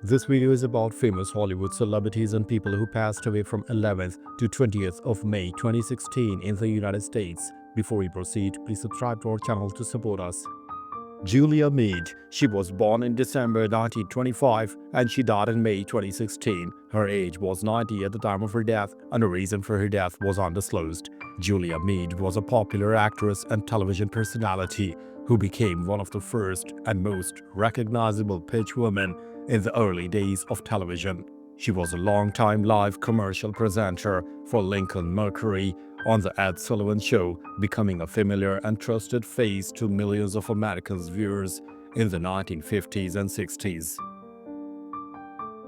This video is about famous Hollywood celebrities and people who passed away from 11th to 20th of May 2016 in the United States. Before we proceed, please subscribe to our channel to support us. Julia Mead. She was born in December 1925 and she died in May 2016. Her age was 90 at the time of her death and the reason for her death was undisclosed. Julia Mead was a popular actress and television personality who became one of the first and most recognizable pitch women in the early days of television. She was a long-time live commercial presenter for Lincoln Mercury on The Ed Sullivan Show, becoming a familiar and trusted face to millions of Americans' viewers in the 1950s and 60s.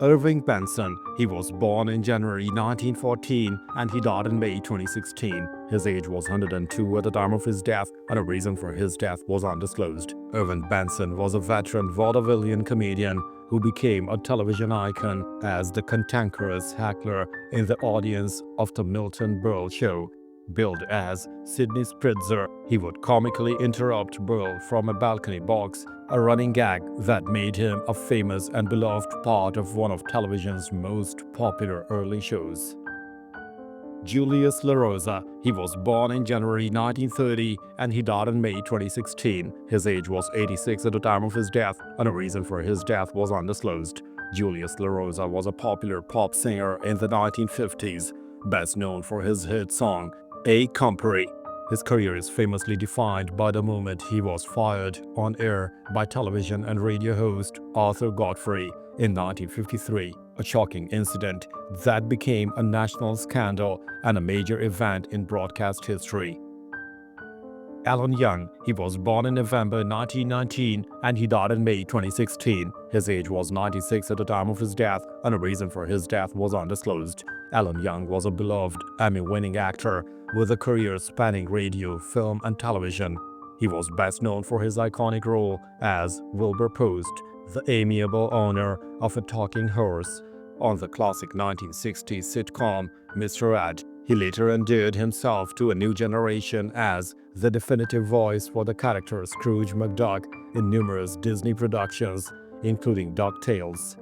Irving Benson. He was born in January 1914 and he died in May 2016. His age was 102 at the time of his death and the reason for his death was undisclosed. Irving Benson was a veteran vaudevillian comedian who became a television icon as the cantankerous heckler in the audience of the Milton Berle Show. Billed as Sidney Spritzer, he would comically interrupt Berle from a balcony box, a running gag that made him a famous and beloved part of one of television's most popular early shows. Julius LaRosa. He was born in January 1930 and he died in May 2016. His age was 86 at the time of his death and the reason for his death was undisclosed. Julius LaRosa was a popular pop singer in the 1950s, best known for his hit song, A Company. His career is famously defined by the moment he was fired on air by television and radio host Arthur Godfrey in 1953, a shocking incident that became a national scandal and a major event in broadcast history. Alan Young. He was born in November 1919 and he died in May 2016. His age was 96 at the time of his death and the reason for his death was undisclosed. Alan Young was a beloved Emmy-winning actor with a career spanning radio, film, and television. He was best known for his iconic role as Wilbur Post, the amiable owner of a talking horse, on the classic 1960s sitcom Mr. Ed. He later endeared himself to a new generation as the definitive voice for the character Scrooge McDuck in numerous Disney productions, including DuckTales.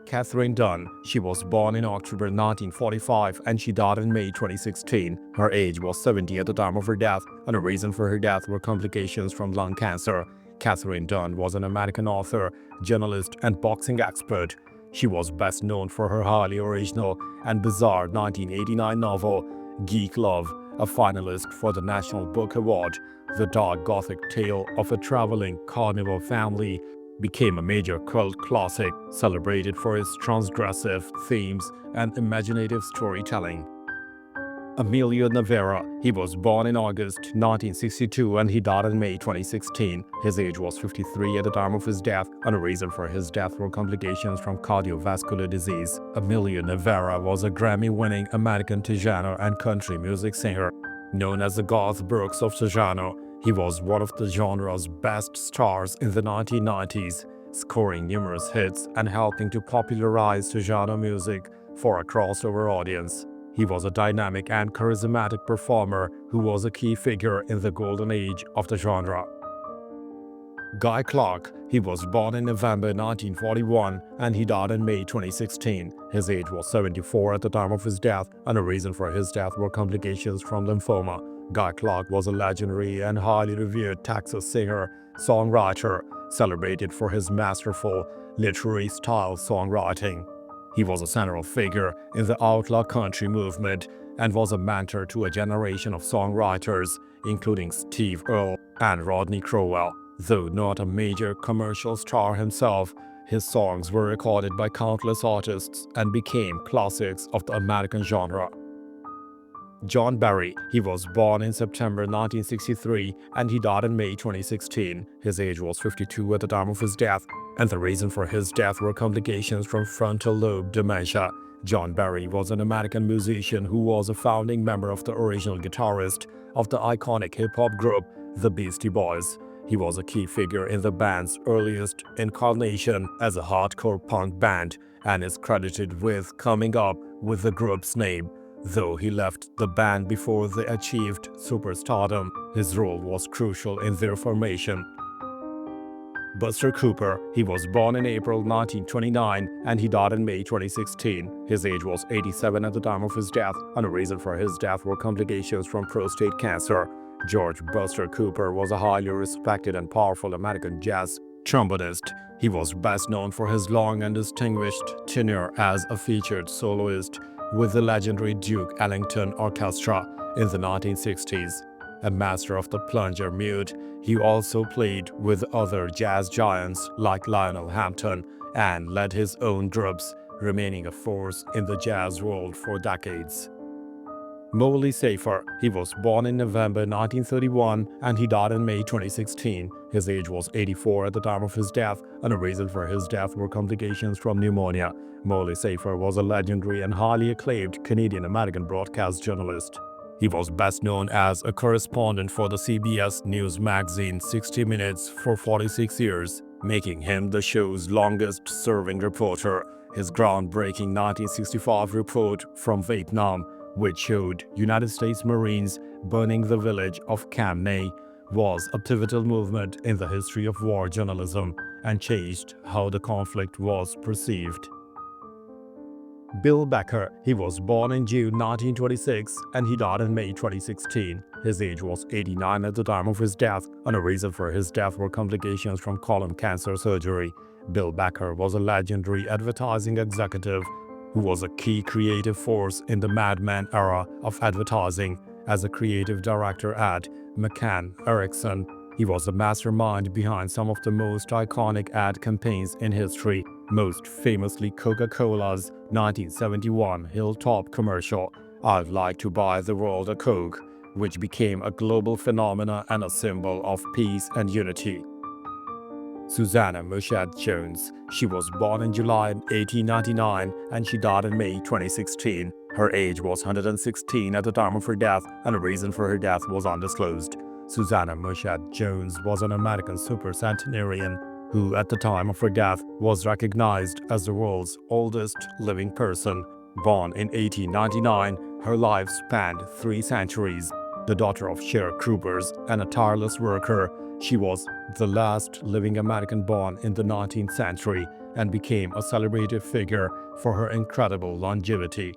Katherine Dunn. She was born in October 1945 and she died in May 2016. Her age was 70 at the time of her death and the reason for her death were complications from lung cancer. Katherine Dunn was an American author, journalist, and boxing expert. She was best known for her highly original and bizarre 1989 novel, Geek Love, a finalist for the National Book Award. The dark gothic tale of a traveling carnivore family became a major cult classic, celebrated for its transgressive themes and imaginative storytelling. Emilio Navarra. He was born in August 1962 and he died in May 2016. His age was 53 at the time of his death and the reason for his death were complications from cardiovascular disease. Emilio Navarra was a Grammy-winning American Tejano and country music singer. Known as the Garth Brooks of Tejano, he was one of the genre's best stars in the 1990s, scoring numerous hits and helping to popularize Tejano music for a crossover audience. He was a dynamic and charismatic performer who was a key figure in the golden age of the genre. Guy Clark. He was born in November 1941 and he died in May 2016. His age was 74 at the time of his death and the reason for his death were complications from lymphoma. Guy Clark was a legendary and highly revered Texas singer, songwriter, celebrated for his masterful, literary-style songwriting. He was a central figure in the outlaw country movement and was a mentor to a generation of songwriters, including Steve Earle and Rodney Crowell. Though not a major commercial star himself, his songs were recorded by countless artists and became classics of the American genre. John Barry. He was born in September 1963 and he died in May 2016. His age was 52 at the time of his death and the reason for his death were complications from frontal lobe dementia. John Barry was an American musician who was a founding member of the original guitarist of the iconic hip-hop group The Beastie Boys. He was a key figure in the band's earliest incarnation as a hardcore punk band and is credited with coming up with the group's name. Though he left the band before they achieved superstardom, his role was crucial in their formation. Buster Cooper, he was born in April 1929 and he died in May 2016. His age was 87 at the time of his death, and the reason for his death were complications from prostate cancer. George Buster Cooper was a highly respected and powerful American jazz trombonist. He was best known for his long and distinguished tenure as a featured soloist with the legendary Duke Ellington Orchestra in the 1960s. A master of the plunger mute, he also played with other jazz giants like Lionel Hampton and led his own groups, remaining a force in the jazz world for decades. Molly Safer, he was born in November 1931 and he died in May 2016. His age was 84 at the time of his death, and the reason for his death were complications from pneumonia. Molly Safer was a legendary and highly acclaimed Canadian-American broadcast journalist. He was best known as a correspondent for the CBS News magazine 60 Minutes for 46 years, making him the show's longest-serving reporter. His groundbreaking 1965 report from Vietnam, which showed United States Marines burning the village of Cam Nay, was a pivotal movement in the history of war journalism and changed how the conflict was perceived. Bill Becker, he was born in June 1926 and he died in May 2016. His age was 89 at the time of his death, and the reason for his death were complications from colon cancer surgery. Bill Becker was a legendary advertising executive who was a key creative force in the Mad Men era of advertising. As a creative director at McCann Erickson, he was the mastermind behind some of the most iconic ad campaigns in history, most famously Coca-Cola's 1971 Hilltop commercial, "I'd like to buy the world a Coke," which became a global phenomenon and a symbol of peace and unity. Susanna Mushat Jones, she was born in July 1899 and she died in May 2016. Her age was 116 at the time of her death, and the reason for her death was undisclosed. Susanna Mushat Jones was an American supercentenarian who, at the time of her death, was recognized as the world's oldest living person. Born in 1899, her life spanned 3 centuries. The daughter of sharecroppers and a tireless worker, she was the last living American born in the 19th century and became a celebrated figure for her incredible longevity.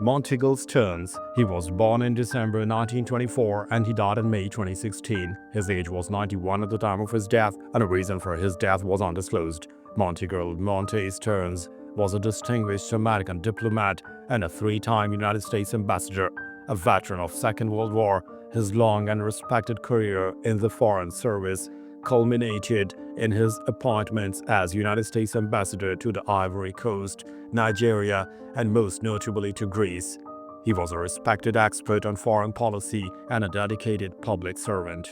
Monteagle Stearns, he was born in December 1924 and he died in May 2016. His age was 91 at the time of his death, and the reason for his death was undisclosed. Monteagle Monte Stearns was a distinguished American diplomat and a 3-time United States ambassador. A veteran of Second World War, his long and respected career in the Foreign Service culminated in his appointments as United States Ambassador to the Ivory Coast, Nigeria, and most notably to Greece. He was a respected expert on foreign policy and a dedicated public servant.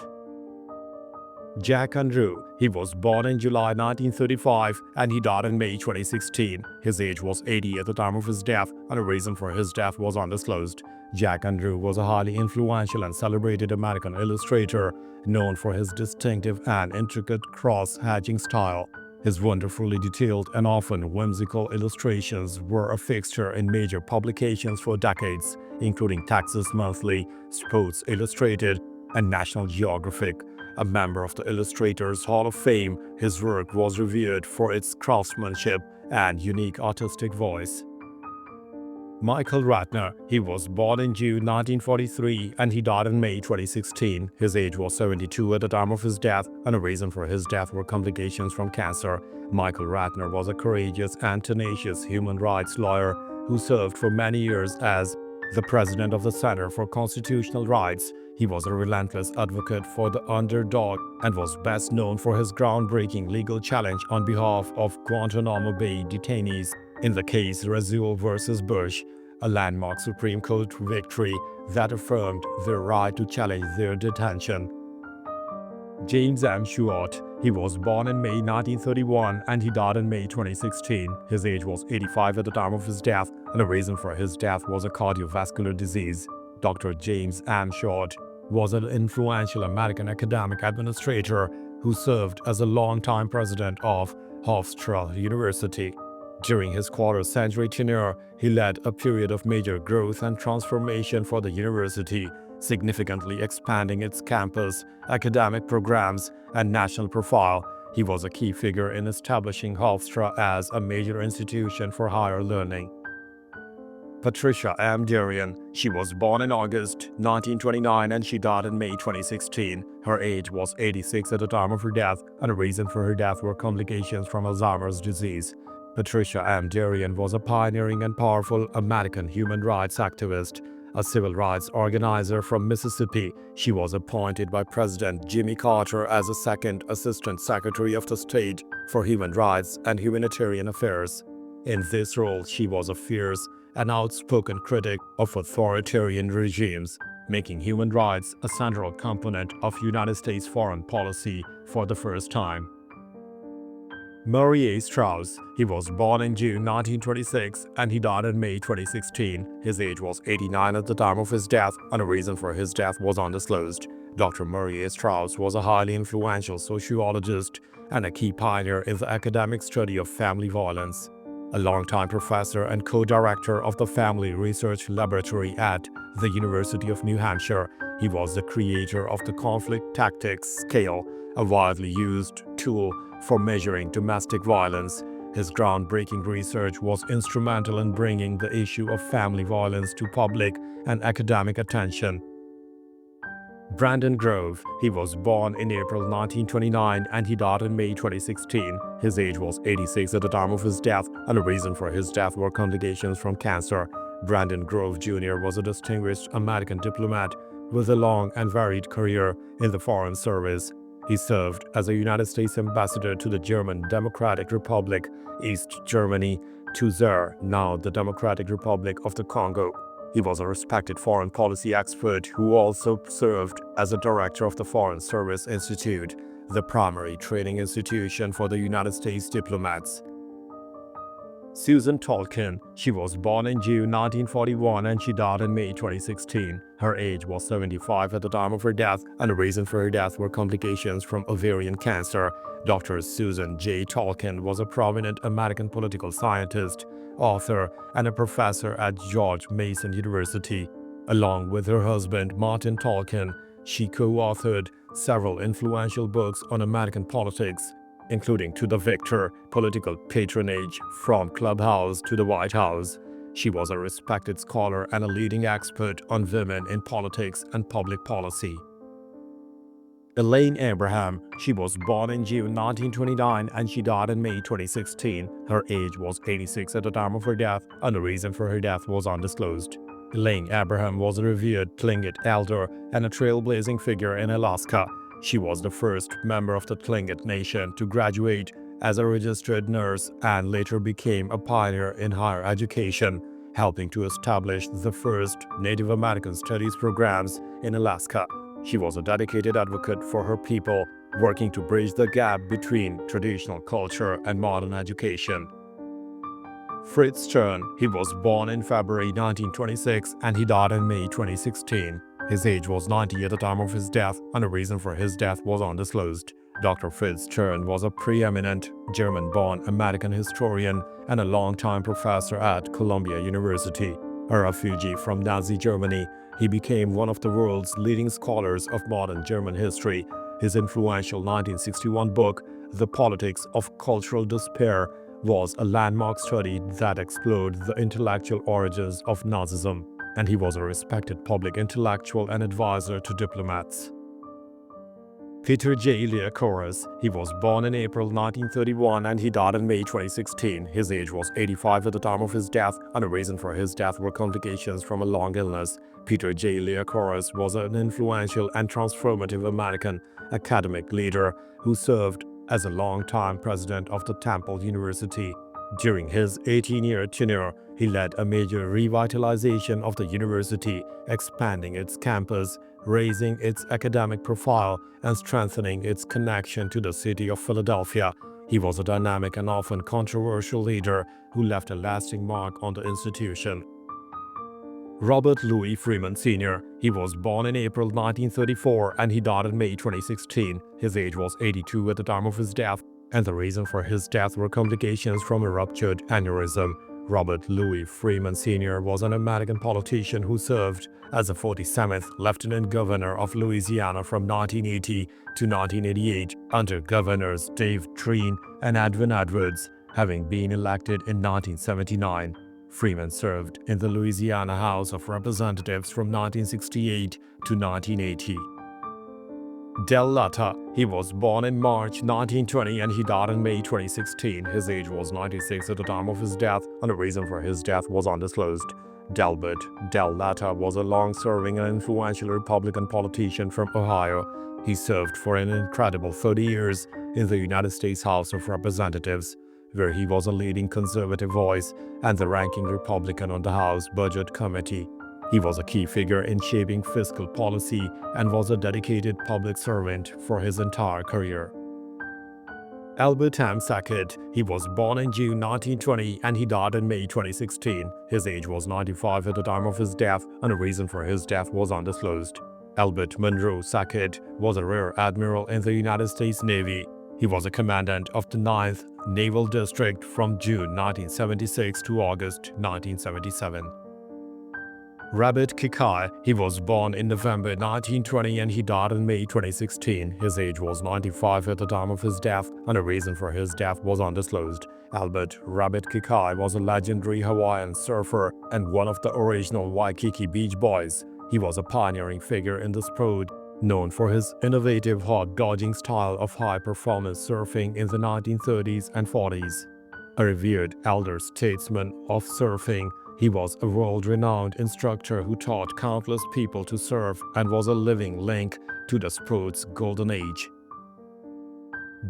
Jack Andrew, he was born in July 1935 and he died in May 2016. His age was 80 at the time of his death, and the reason for his death was undisclosed. Jack Andrew was a highly influential and celebrated American illustrator known for his distinctive and intricate cross-hatching style. His wonderfully detailed and often whimsical illustrations were a fixture in major publications for decades, including Texas Monthly, Sports Illustrated, and National Geographic. A member of the Illustrators Hall of Fame, his work was revered for its craftsmanship and unique artistic voice. Michael Ratner, he was born in June 1943 and he died in May 2016. His age was 72 at the time of his death, and the reason for his death were complications from cancer. Michael Ratner was a courageous and tenacious human rights lawyer who served for many years as the president of the Center for Constitutional Rights. He was a relentless advocate for the underdog and was best known for his groundbreaking legal challenge on behalf of Guantanamo Bay detainees in the case Razoul versus Bush, a landmark Supreme Court victory that affirmed their right to challenge their detention. James M. Stewart, he was born in May 1931 and he died in May 2016. His age was 85 at the time of his death, and the reason for his death was a cardiovascular disease. Dr. James M. Stewart was an influential American academic administrator who served as a longtime president of Hofstra University. During his quarter-century tenure, he led a period of major growth and transformation for the university, significantly expanding its campus, academic programs, and national profile. He was a key figure in establishing Hofstra as a major institution for higher learning. Patricia M. Durian. She was born in August 1929 and she died in May 2016. Her age was 86 at the time of her death, and the reason for her death were complications from Alzheimer's disease. Patricia M. Durian was a pioneering and powerful American human rights activist, a civil rights organizer from Mississippi. She was appointed by President Jimmy Carter as the second Assistant Secretary of the State for Human Rights and Humanitarian Affairs. In this role, she was a fierce and outspoken critic of authoritarian regimes, making human rights a central component of United States foreign policy for the first time. Murray A. Strauss. He was born in June 1926 and he died in May 2016. His age was 89 at the time of his death, and the reason for his death was undisclosed. Dr. Murray A. Strauss was a highly influential sociologist and a key pioneer in the academic study of family violence. A longtime professor and co-director of the Family Research Laboratory at the University of New Hampshire, he was the creator of the conflict tactics scale, a widely used tool for measuring domestic violence. His groundbreaking research was instrumental in bringing the issue of family violence to public and academic attention. Brandon Grove. He was born in April 1929 and he died in May 2016. His age was 86 at the time of his death, and the reason for his death were complications from cancer. Brandon Grove Jr. was a distinguished American diplomat with a long and varied career in the Foreign Service. He served as a United States ambassador to the German Democratic Republic, East Germany, to Zaire, now the Democratic Republic of the Congo. He was a respected foreign policy expert who also served as a director of the Foreign Service Institute, the primary training institution for the United States diplomats. Susan Tolkien. She was born in June 1941 and she died in May 2016. Her age was 75 at the time of her death, and the reason for her death were complications from ovarian cancer. Dr. Susan J. Tolkien was a prominent American political scientist, author, and a professor at George Mason University. Along with her husband, Martin Tolkien, she co-authored several influential books on American politics, including To the Victor, Political Patronage, From Clubhouse to the White House. She was a respected scholar and a leading expert on women in politics and public policy. Elaine Abraham. She was born in June 1929 and she died in May 2016. Her age was 86 at the time of her death, and the reason for her death was undisclosed. Elaine Abraham was a revered Tlingit elder and a trailblazing figure in Alaska. She was the first member of the Tlingit Nation to graduate as a registered nurse and later became a pioneer in higher education, helping to establish the first Native American studies programs in Alaska. She was a dedicated advocate for her people, working to bridge the gap between traditional culture and modern education. Fritz Stern. He was born in February 1926 and he died in May 2016. His age was 90 at the time of his death, and the reason for his death was undisclosed. Dr. Fritz Stern was a preeminent German-born American historian and a longtime professor at Columbia University. A refugee from Nazi Germany, he became one of the world's leading scholars of modern German history. His influential 1961 book, The Politics of Cultural Despair, was a landmark study that explored the intellectual origins of Nazism, and he was a respected public intellectual and advisor to diplomats. Peter J. Liakoras. He was born in April 1931 and he died in May 2016. His age was 85 at the time of his death, and the reason for his death were complications from a long illness. Peter J. Liakoras was an influential and transformative American academic leader who served as a long-time president of the Temple University. During his 18-year tenure, he led a major revitalization of the university, expanding its campus, raising its academic profile, and strengthening its connection to the city of Philadelphia. He was a dynamic and often controversial leader who left a lasting mark on the institution. Robert Louis Freeman Sr. He was born in April 1934 and he died in May 2016. His age was 82 at the time of his death, and the reason for his death were complications from a ruptured aneurysm. Robert Louis Freeman Sr. was an American politician who served as the 47th Lieutenant Governor of Louisiana from 1980 to 1988 under Governors Dave Treen and Edwin Edwards, having been elected in 1979. Freeman served in the Louisiana House of Representatives from 1968 to 1980. Del Latta, he was born in March 1920 and he died in May 2016. His age was 96 at the time of his death, and the reason for his death was undisclosed. Delbert Del Latta was a long-serving and influential Republican politician from Ohio. He served for an incredible 30 years in the United States House of Representatives, where he was a leading conservative voice and the ranking Republican on the House Budget Committee. He was a key figure in shaping fiscal policy and was a dedicated public servant for his entire career. Albert M. Sackett, he was born in June 1920 and he died in May 2016. His age was 95 at the time of his death, and the reason for his death was undisclosed. Albert Monroe Sackett was a Rear Admiral in the United States Navy. He was a commandant of the 9th Naval District from June 1976 to August 1977. Rabbit Kikai, he was born in November 1920 and he died in May 2016. His age was 95 at the time of his death, and the reason for his death was undisclosed. Albert Rabbit Kikai was a legendary Hawaiian surfer and one of the original Waikiki Beach Boys. He was a pioneering figure in the sport, known for his innovative hard-dodging style of high-performance surfing in the 1930s and 40s. A revered elder statesman of surfing, he was a world-renowned instructor who taught countless people to surf and was a living link to the sport's golden age.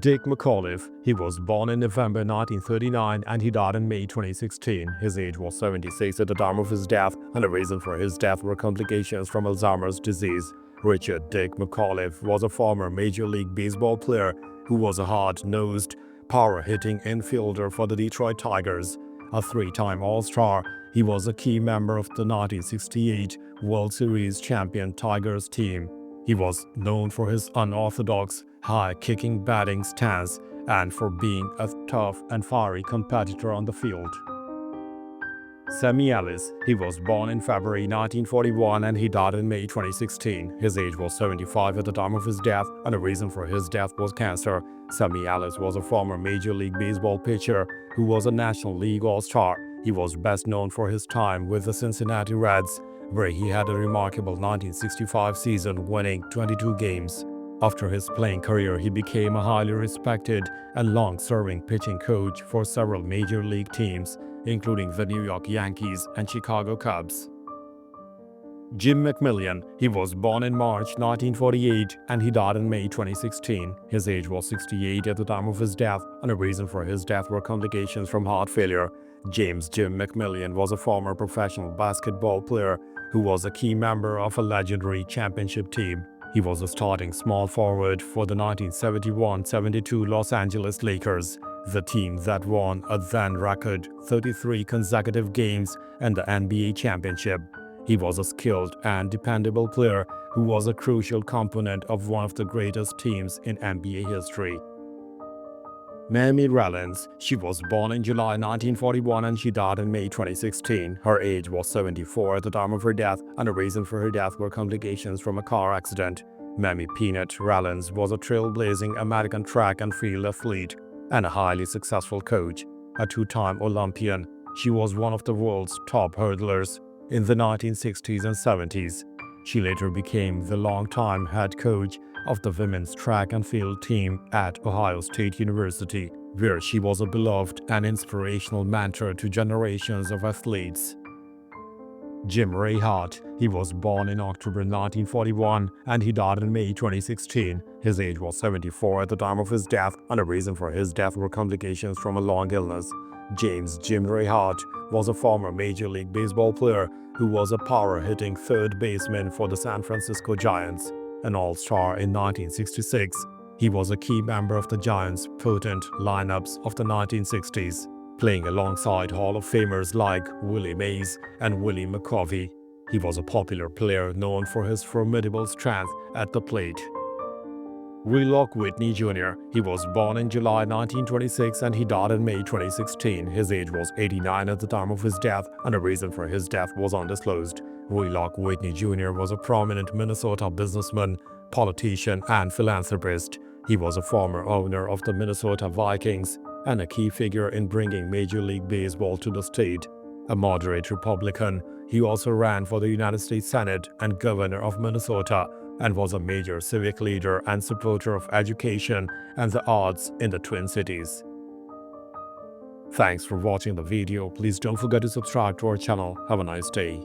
Dick McAuliffe, he was born in November 1939 and he died in May 2016. His age was 76 at the time of his death, and the reason for his death were complications from Alzheimer's disease. Richard Dick McAuliffe was a former Major League Baseball player who was a hard-nosed, power-hitting infielder for the Detroit Tigers. A three-time All-Star, he was a key member of the 1968 World Series champion Tigers team. He was known for his unorthodox, high-kicking batting stance and for being a tough and fiery competitor on the field. Sammy Ellis, he was born in February 1941 and he died in May 2016. His age was 75 at the time of his death, and the reason for his death was cancer. Sammy Ellis was a former Major League Baseball pitcher who was a National League All-Star. He was best known for his time with the Cincinnati Reds, where he had a remarkable 1965 season, winning 22 games. After his playing career, he became a highly respected and long-serving pitching coach for several major league teams, including the New York Yankees and Chicago Cubs. Jim McMillian, he was born in March 1948 and he died in May 2016. His age was 68 at the time of his death, and the reason for his death were complications from heart failure. James Jim McMillian was a former professional basketball player who was a key member of a legendary championship team. He was a starting small forward for the 1971-72 Los Angeles Lakers, the team that won a then-record 33 consecutive games and the NBA championship. He was a skilled and dependable player who was a crucial component of one of the greatest teams in NBA history. Mamie Rallins, she was born in July 1941 and she died in May 2016. Her age was 74 at the time of her death, and the reason for her death were complications from a car accident. Mamie Peanut Rallins was a trailblazing American track and field athlete and a highly successful coach. A two-time Olympian, she was one of the world's top hurdlers in the 1960s and 70s. She later became the longtime head coach of the women's track and field team at Ohio State University, where she was a beloved and inspirational mentor to generations of athletes. Jim Ray Hart, he was born in October 1941 and he died in May 2016. His age was 74 at the time of his death, and the reason for his death were complications from a long illness. James Jim Ray Hart was a former Major League Baseball player who was a power-hitting third baseman for the San Francisco Giants. An All-Star in 1966, he was a key member of the Giants' potent lineups of the 1960s, playing alongside Hall of Famers like Willie Mays and Willie McCovey. He was a popular player known for his formidable strength at the plate. Wheelock Whitney Jr. He was born in July 1926 and he died in May 2016. His age was 89 at the time of his death, and the reason for his death was undisclosed. Wheelock Whitney Jr. was a prominent Minnesota businessman, politician, and philanthropist. He was a former owner of the Minnesota Vikings and a key figure in bringing Major League Baseball to the state. A moderate Republican, he also ran for the United States Senate and governor of Minnesota, and was a major civic leader and supporter of education and the arts in the Twin Cities. Thanks for watching the video. Please don't forget to subscribe to our channel. Have a nice day.